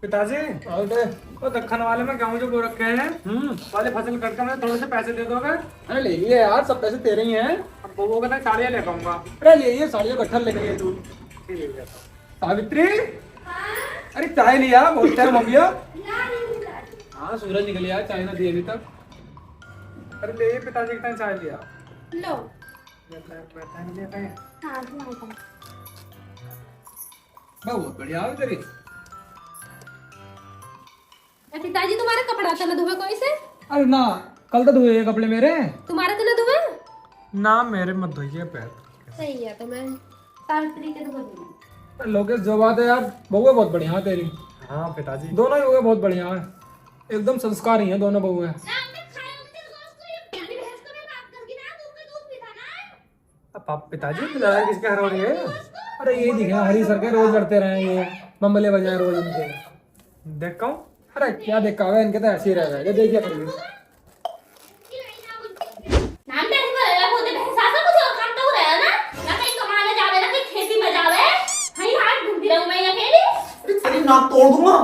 पिताजी वो दक्खन वाले में गेहूं जो बो रखे हैं वाले फसल कट कर मुझे थोड़े से पैसे दे दोगे? अरे ले लिए यार, सब पैसे तेरे ही हैं। अब वो कहता साड़ियाँ ले पाऊंगा। अरे ले ये साड़ियाँ गट्ठर लेके लिए तू। सावित्री, अरे चाय लिया, बहुत टाइम हो गया। हाँ सूरज निकल गया, चाय ना दी अभी तक। अरे ले पिताजी कितना चाय लिया। लो। हाँ हाँ बहुत बढ़िया है तेरी। पिताजी तुम्हारा कपड़ा तो न धोए कोई से? अरे ना, कल तो धोए कपड़े मेरे। तुम्हारे तो न धोए? ना मेरे मत धोइए पैर। सही है, तो मैं सावित्री के धो दूंगी। लोकेश जो बात है यार, बहू बहुत बढ़िया है तेरी। हाँ पिताजी दोनों ही बहू बहुत बढ़िया है, एकदम संस्कारी हैं दोनों बहू हैं। अब पिताजी लड़ाई किसके घर हो रही है? अरे ये दिखे हरी सर के रोज लड़ते रहे ये, बम्बले बजाए रोज इनके। देखता हूँ। अरे क्या देखा हुआ है, इनके तो ऐसे ही रह गए, देखिए करिए। नाक तोड़ दूंगा।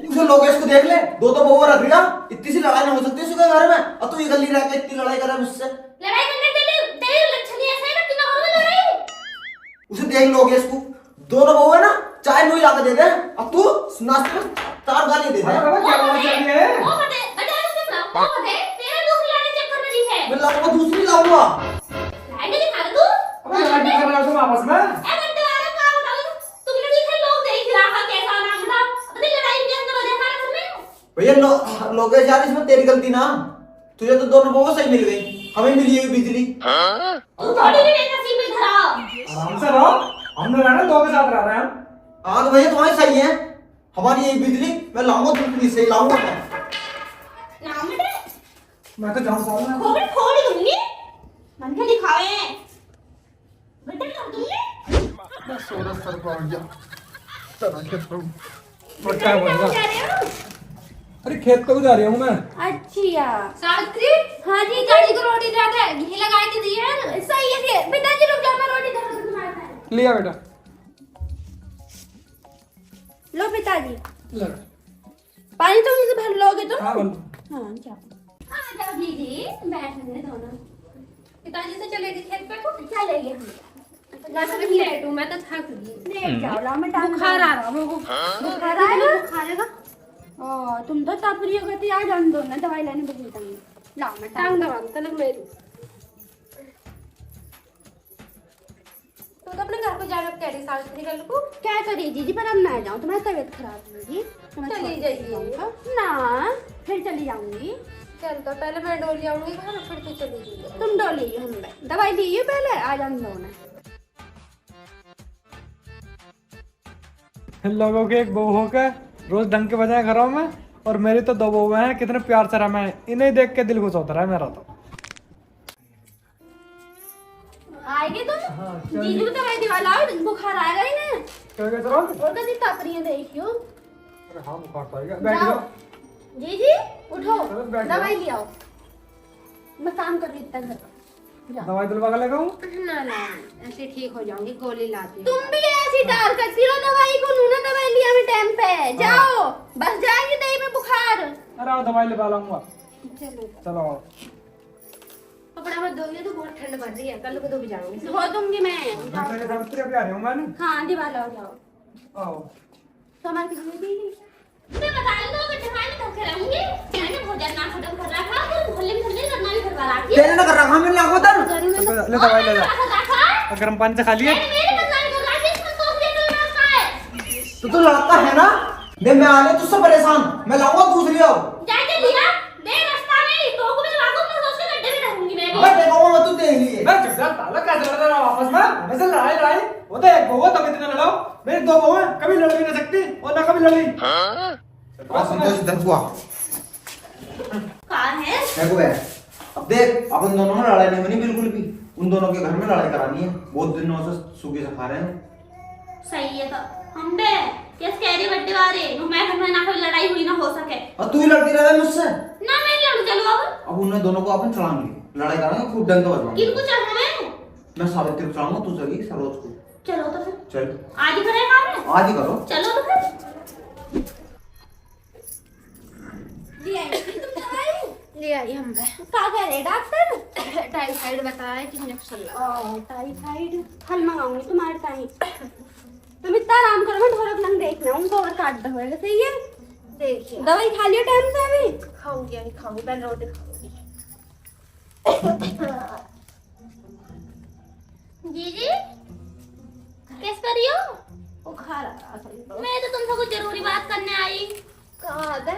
उसे लोकेश को देख ले, दो तो बहुआ रख लिया, इतनी सी लड़ाई नहीं हो सकती उसके घर में। और तू ये गली रह के इतनी लड़ाई कर रहा है मुझसे। लड़ाई करने के लिए तेरे लक्षण ही ऐसे है ना कि ना हो लड़ाई। उसे देख लोकेश को, दोनों बहुआ ना चाय मुझे लाकर दे दे, अब तू नाश्ते में चार गाली दे दे। वो बता तेरे दूसरी लड़ाई चेक करने दी है। मैं लाऊंगा, दूसरी लाऊंगा। लड़ाई नहीं दिखा तू। अबे लड़ाई कर रहा तुम आपस में। ए बंदे वाला का बताओ, तुमने देखे लोग देख रहा था कैसा ना था। पता लड़ाई के अंदर वजह था घर में। भैया लोकेश यार, इसमें तेरी गलती ना, तुझे तो दोनों बहुआ सही मिल गई, हमें मिली है बिजली। थोड़ी भी बेनसीब में धरा। आराम से रहो, हम लोग ना दो के साथ रह रहे हैं। हाँ तो भैया तुम्हारी सही है, हमारी यही बिजली, मैं लाऊंगा, दूसरी सही लाऊंगा मैं। नाम बेटे मैं तो जाऊँ साथ में। खोपड़ी फोड़ दूंगी। मन के दिखावे बेटे कर दूंगी। बस सोलह सर को आ गया। चलो खेत को बच्चा बच्चा बोलेगा। जा रहे हो? अरे खेत को जा रही हूँ मैं। अच्छा सावित्री, हाँ जी गाड़ी को रोटी ज्यादा घी लगा के दिए। सही है पिताजी, रुक जाओ, मैं रोटी धर दूं तुम्हारे। लिया बेटा। लो पिताजी, ले। पानी तो मुझे भर लोगे तुम? हाँ बोल। हाँ जाओ। हाँ जाओ दीदी, बैठने दोनों। पिताजी से चले गए खेत पे को? चलेंगे हम। मैं तो लेट हूँ, मैं तो थक गई। लेट जाओ, ला मैं टांग बुखार आ रहा है। बुखार आएगा? बुखार आएगा? ओ तुम तो तप रही हो, कहती आ जान दो ना, दवाई लेने बोली टांग। ला मैं टांग दवा तलक मेरी। तो अपने घर को जाना कह रही सावित्री कल को। क्या करी दीदी, पर अब मैं जाऊँ, तुम्हारी तबीयत खराब होगी। चली जाइए ना, फिर चली जाऊंगी। चल तो पहले मैं डोली आऊंगी घर, फिर तू चली जाइए। तुम डोली हम दवाई लीजिए पहले, आ जान दो ना। इन लोगों के एक बहू होकर रोज ढंग के बजाय घरों में, और मेरी तो दो बहू हैं, कितने प्यार से रहा है। इन्हें देख के दिल खुश होता रहा है मेरा तो। आएगी तुम? जीजू तो दवाई दिवा लाओ, बुखार आएगा ही ना। क्या कह रहा हूँ? और कभी तप रही है देखियो। अरे हाँ बुखार तो आएगा। बैठ जाओ जाओ। जीजी, उठो चलो, बैठ जाओ। दवाई ले आओ। मैं काम कर रही इतना घर का। जाओ। दवाई दिलवा के लेगा हूँ। ना ना ऐसे ठीक हो जाऊंगी, गोली लाती। तुम भी ऐसी डाल करती रहो दवाई को, नूना दवाई लिया मैं टाइम पे। जाओ, बस जाएगी दही में बुखार। अरे आओ दवाई ले लाऊंगा। चलो चलो आओ। कपड़ा मत धोइए, तो बहुत ठंड पड़ रही है, कल को धो जाऊंगी। धो दूंगी मैं। मेरे सावित्री अभी आ रही हूँ मैं। हाँ दिवा लाओ, जाओ। आओ। तो हमारे किसी दीदी मैं बता दो कि दवाई में धोके रहूंगी। मैंने भोजन ना खत्म कर रहा था, तो भोले भोले करना ही करवा रहा थी। तेरे ना कर रखा, मैं लाऊंगा तब। घर में तो ले दवाई ले जा। गर्म पानी से खा लिए। मेरे बदनामी कर रहा है, इसमें तो ये तो रखा है। तो लड़का है ना, दे मैं आने तुझसे परेशान, मैं लाऊंगा दूसरी आओ। जाके लिया दे रास्ता में, तो को मैं लागू मैं सोच के गड्ढे में रहूंगी मैं भी। मैं देखूंगा, मैं तू देख लिए। मैं चुप जा, ताला कैसे लड़ रहा आपस में? वैसे लड़ाई वो तो एक बहू है, तब इतना लड़ाओ। मेरी दो बहू हैं, कभी लड़ भी नहीं सकती और ना कभी लड़ी। संतोष इधर हुआ कहाँ है? देखो बे, अब देख अपन दोनों में लड़ाई नहीं बनी बिल्कुल भी, उन दोनों के घर में लड़ाई करानी है। बहुत दिनों से सूखे से खा रहे हैं। सही है, तो हम बे किस कैरी बड्डे वाले मैं घर में ना कोई लड़ाई हुई ना हो सके और तू ही लड़ती रहे मुझसे। ना। मैं लड़ू, चलो अब उन्हें दोनों को अपन चढ़ाएंगे, लड़ाई कराएंगे, खूब डंका बजवाएंगे। किनको चढ़ावे? मैं सावित्री को चढ़ाऊंगा, तू चलेगी सरोज को। चलो तो फिर चल। आज ही करें काम है। आज ही करो। चलो तो फिर ले आई हम क्या कह रहे डॉक्टर? टाइफाइड बताया कि इंजेक्शन टाइफाइड फल मंगाऊंगी तुम्हारे टाइम। तुम इतना आराम करो, मैं ढोलक लंग देखना उनको और काट दो सही है। देखिए दवाई खा लियो टाइम से। अभी खाऊंगी अभी खाऊंगी, पहले रोटी खाऊंगी। जीजी कैसे कर रही हो? बुखार आ रहा था। मैं तो तुमसे कुछ जरूरी बात करने आई। कहाँ है?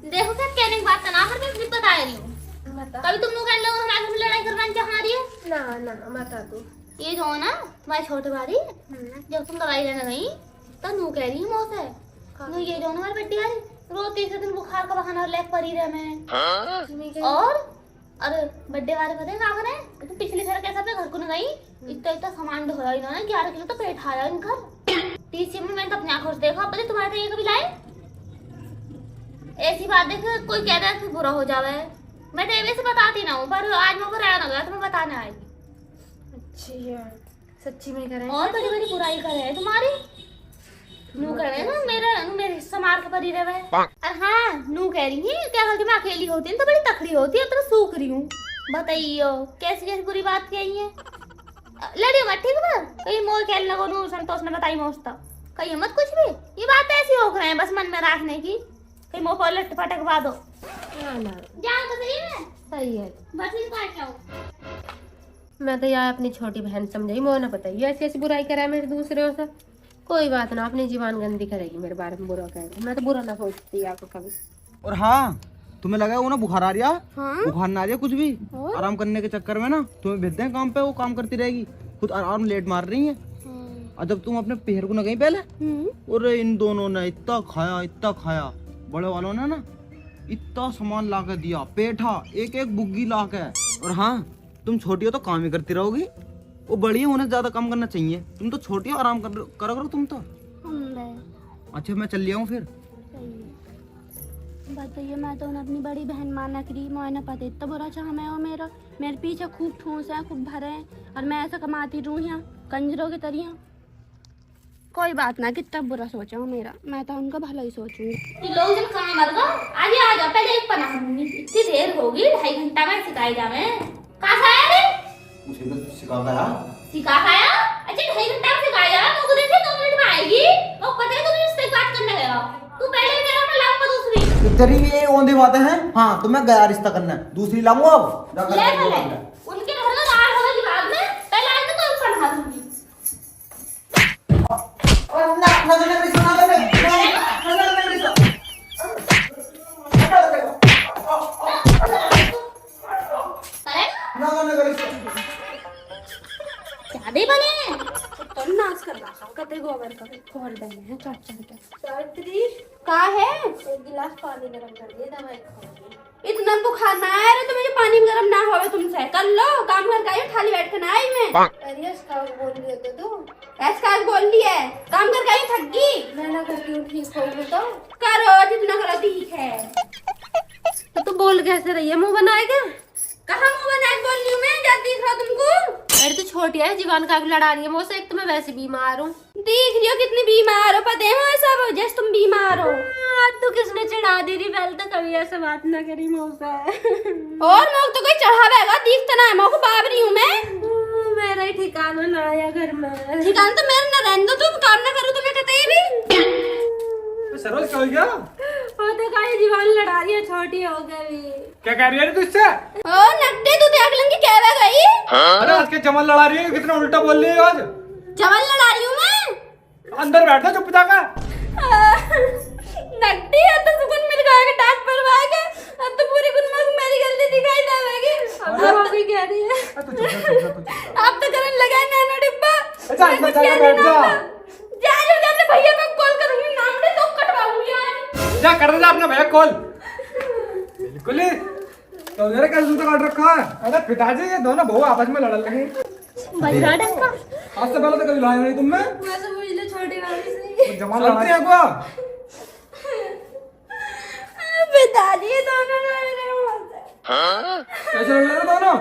देखो क्या कहने की बात ना, मैं भी बता रही हूँ। कभी तुम लोग इन लोगों हमारे घर लड़ाई करवाने चाह रही है? ना ना बता दो। ये जो ना तुम्हारी छोटी वाली जब तुम दवाई लेने गई तो नू कह रही है मौसे ये जो ना हमारी बेटी वाली रोज तीसरे दिन बुखार का बहाना लेके पड़ी रहे मैं। और अरे बर्थडे वाले पता है क्या करे, तुम पिछली साल कैसा पे घर को न गई इतना इतना सामान ढोया इन्होंने 11 किलो तो पेट आया इनका। तीसरी में मैंने तो अपनी आंखों से देखा, पता तुम्हारे ये कभी लाए ऐसी बात देख कोई कह रहा है बुरा हो जावे। मैं तो वैसे बताती ना हूँ पर आज मौका रहा ना गया तो मैं बताने आई। अच्छा सच्ची में करे और बड़ी बड़ी बुराई करे तुम्हारी। नू कह रहे ना मेरे हिस्सा मार के पड़ी रहे। अरे हाँ नू कह रही है क्या गलती में अकेली होती है तो बड़ी तकड़ी होती है तो सूख रही हूँ। बताइयो कैसी कैसी बुरी बात कही है। लड़ी मत ठीक है कहीं मोर खेल लगो नू संतोष ने बताई मोस्ता कहीं मत कुछ भी। ये बात ऐसी हो रहे हैं बस मन में रखने की, कहीं मोह पर लट पटकवा दो। जाओ तो सही है। सही है बस इस बात जाओ। मैं तो यार अपनी छोटी बहन समझी, मोह ना बताइए ऐसी ऐसी बुराई करा मेरे दूसरे से। कोई बात ना, अपनी जीवान गंदी करेगी मेरे बारे में बुरा कहेगी, मैं तो बुरा ना सोचती आपको कभी। और हाँ तुम्हें लगा वो ना बुखार आ रहा है? हाँ? बुखार ना आ रही है कुछ भी आराम करने के चक्कर में ना तुम्हें भेजते हैं काम पे, वो काम करती रहेगी खुद आराम लेट मार रही है। और जब तुम अपने पेड़ को ना गई पहले और इन दोनों ने इतना खाया बड़े वालों ने ना इतना सामान ला के दिया, पेठा एक एक बुग्गी ला के। और हाँ तुम छोटी हो तो काम ही करती रहोगी, वो बड़ी है उन्हें ज्यादा काम करना चाहिए, तुम तो छोटी हो आराम करो तुम तो। अच्छा मैं चल लिया हूँ फिर। बताइए मैं तो अपनी बड़ी बहन माना करी मोना पता इतना बुरा चाह मैं और मेरे पीछे खूब ठूस है खूब भरे हैं और मैं ऐसा कमाती रहूँ यहाँ कंजरों की तरह। कोई बात ना कितना बुरा सोचा हूँ मेरा, मैं तो उनका भला ही सोचूंगी। लोग जब कहाँ मर गो आज आ जाओ पहले एक पना इतनी देर होगी 2.5 घंटा में सिखाई जावे। कहाँ से आया रे? मुझे तो सिखाता है। सिखा खाया? अच्छा 2.5 घंटा में सिखाई जावे तो देखिए 2 मिनट में आएगी वो पता है तुम इससे बात करने गया तू पहले तेरा मैं लाऊंगा दूसरी। तेरी ये ओंधी बातें हैं। हाँ तो मैं गया रिश्ता करना है, दूसरी लाऊंगा अब ले उनके घर में दाल होगा की बाद में पहले आए तो तुम पढ़ा दूंगी। और ना शादी बने तो नाच कर रहा हूँ कते गोबर का खोल देने हैं चढ़ के। सावित्री कहाँ है? एक गिलास पानी गरम कर दिए दवाई खाऊंगी। इतना बुखार ना आया रे तो मुझे पानी गरम ना होवे तुमसे कर लो काम कर आई खाली बैठ के ना आई मैं। अरे इसका बोल दिया तो तू ऐसा बोल लिया काम कर आई थक गई मैं ना करती हूँ ठीक होगी तो करो जितना करो ठीक है। तो तू बोल कैसे रही है, मुंह बनाएगा? कहाँ मुंह बना के बोल रही हूँ मैं जब दिख रहा तुमको? अरे तो छोटी है जीवान का भी लड़ा रही है मुझसे, एक तो मैं वैसे बीमार हूँ। देख रही हो कितनी बीमार हो, पता है सब जैसे तुम बीमार हो। तो किसने चढ़ा दी रही? पहले तो कभी ऐसे बात ना करी मुझसे। और मैं तो कोई चढ़ावेगा दिखता ना है मैं को बाबरी हूँ मैं। मेरा ही ठिकाना ना आया घर में। ठिकाना तो मेरा ना रहने दो, तुम काम ना करो तो मैं कहते ही भी। सरोज क्या हो गया? वो तो कहीं जीवान लड़ा रही है, छोटी हो गई। क्या कह रही है तू इससे? ओ नड्डे तू देख लन की कहवे गई। अरे आज के जमल लड़ा रही है, कितना उल्टा बोल रही है आज। जमल लड़ा रही हूँ मैं। अंदर बैठ जा चुप जाकर। नड्डी है तो सुकून मिल गया डाक परवाएगा अब तो पूरी गुनमा को मेरी गलती दिखाई देवेगी। अब वो भी कह रही है तू चुप आप तो करने लगा नैनो डिब्बा। अच्छा अंदर जाकर बैठ जा। जा अपने भैया को कॉल करूंगी नाम ले तो कटवाऊंगी आज। जा कर दे अपना भैया कॉल। बिल्कुल ही तो मेरे कैसे जूता काट रखा है? अरे पिताजी ये दोनों बहू आपस में लड़ने लगे। बजरा डक्का आज से पहले तो कभी लड़ाई नहीं तुम में। मैं सब पूछ ले छोटी वाली से। जमाल लड़ाते हैं क्या? पिताजी दोनों लड़ रहे हैं। कैसे लड़ रहे दोनों?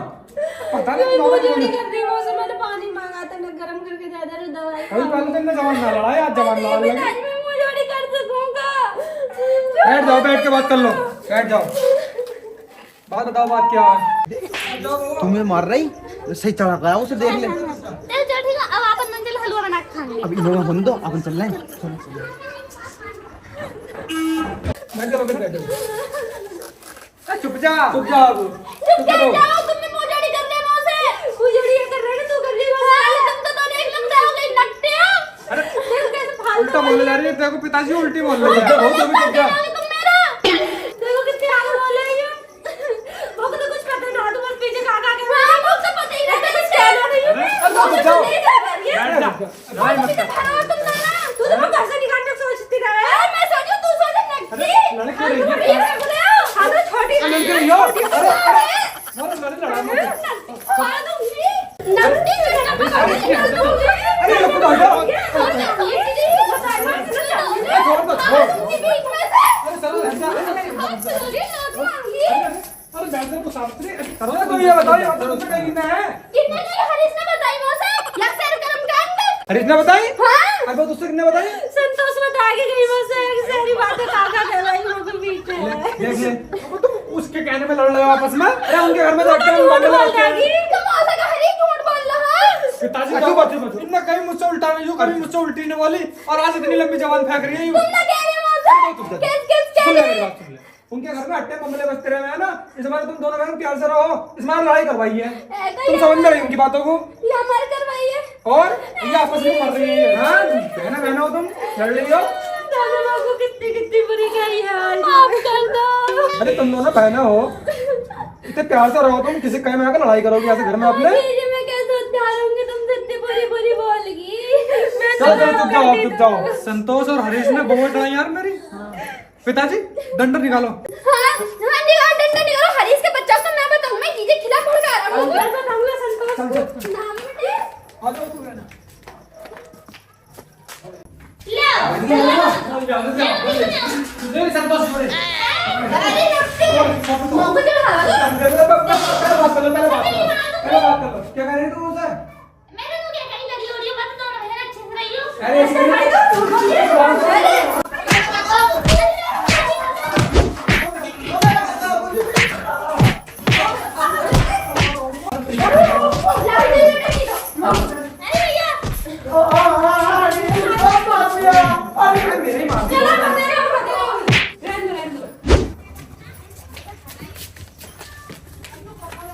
पता मैं नहीं मुंह नॉर्मल जोड़ी बोली। कर रही हूँ उससे, मैंने पानी मांगा था ना गरम करके दे दे रही दवाई। अभी पहले दिन में जवान ना लड़ा आज जवान लड़ा लगे। पिताजी मैं मुंह जोड़ी कर सकूंगा। बैठ जाओ, बैठ के बात कर लो, बैठ जाओ, बात बताओ, बात क्या है? तुम्हें मार रही सही चढ़ा गया उसे देख ले। चल ठीक है, अब आप मंजिल हलवा बना के खाएंगे। अब इन लोगों को होने दो, अपन चल रहे हैं। बैठ जाओ, बैठ जाओ। चुप जा, चुप जा अब। चुप जाओ, तुमने मुंह जोड़ी कर लिया मुंह से। मुंह जोड़ी ये कर रहे हैं, तू कर रही है। साले तुम तो दोनों एक लगते हो, कहीं लगते हो। अरे देखो कैसे फालतू उल्टा बोलने जा रही है, देखो पिताजी उल्टी बोल रही है। चुप हो, तुम भी चुप जा। तुम मेरा। देखो कितनी आगे बोल रही है। वो तो कुछ करते ना, तुम पीछे खा के। हाँ, मुझसे पता ही नहीं था, स्टैंड हो रही है। चुप जाओ, नहीं जा रही है। बैठ जा, लड़ाई मत कर। तू तो घर से निकालने की सोचती रहे। अरे मैं सोचू तू सोच नक्की। लड़की रही है, हाँ तो छोटी लड़की रही हो। अरे लड़ा मत। नक्की बेटा मैं निकाल दूंगी। अरे रुक जाओ, छोड़ दो, छोड़। अरे चलो, हट जा। अरे बैठ जा, तो सावित्री करो ना, तो ये बताओ, ये बताओ तो कहीं ना है। हरीश ने बताई? अरे बात उससे किसने बताई? संतोष बता के गई मुझसे सारी बातें काका कहलाई वो के पीछे देख ले, अब तुम उसके कहने में लड़ रहे हो आपस में। अरे उनके घर में जाके हम बंद लगा के पिताजी क्यों बात है? इनने कहीं मुझसे उल्टा नहीं, यूं कभी मुझसे उल्टी नहीं बोली, और आज इतनी लंबी जबान फेंक रही है यूं। सुन ले मेरी बात, सुन ले। उनके घर में अट्टे बमले बजते रहे हैं ना, इस बार तुम दोनों बहन प्यार से रहो, इस बार लड़ाई करवाई है। तुम समझ में रही उनकी बातों को? और ये आपस में मर रही है। हाँ, बहना बहना हो तुम, लड़ रही हो। दादा बाबू कितनी बुरी गई है आज। अरे तुम दोनों बहना हो, इतने प्यार से रहो, तुम किसी कहीं में आकर लड़ाई करोगे ऐसे घर में अपने? चलो चलो, चुप जाओ, चुप जाओ। संतोष और हरीश ने बहुत लड़ाई यार मेरी। पिताजी दंड निकालो। हरीश के बच्चा को मैं बताऊं, मैं चीजें खिला फोड़ कर आ रहा हूँ। चल चल, नाम बेटे। आ जाओ तू बहना। ले संतोष बोले। अरे रखते मौके पे हरा दो। पहले बात कर लो, क्या कह रही है तुम उसे? मैंने तो क्या कहीं लड़ी उड़ी मत तो है अच्छे से रही हो।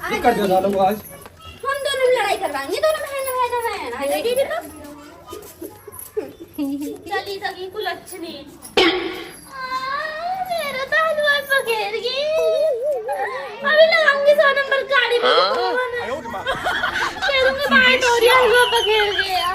अरे कर दिया था लोग आज। हम दोनों भी लड़ाई करवाएंगे, दोनों बहन भाई है दीदी तो चली सकी कुल अच्छी नहीं। मेरा तो हलवा पकेर गई, अभी लगाऊंगी 100 नंबर गाड़ी में। कह दूंगी बात हो रही है, हलवा पकेर गया।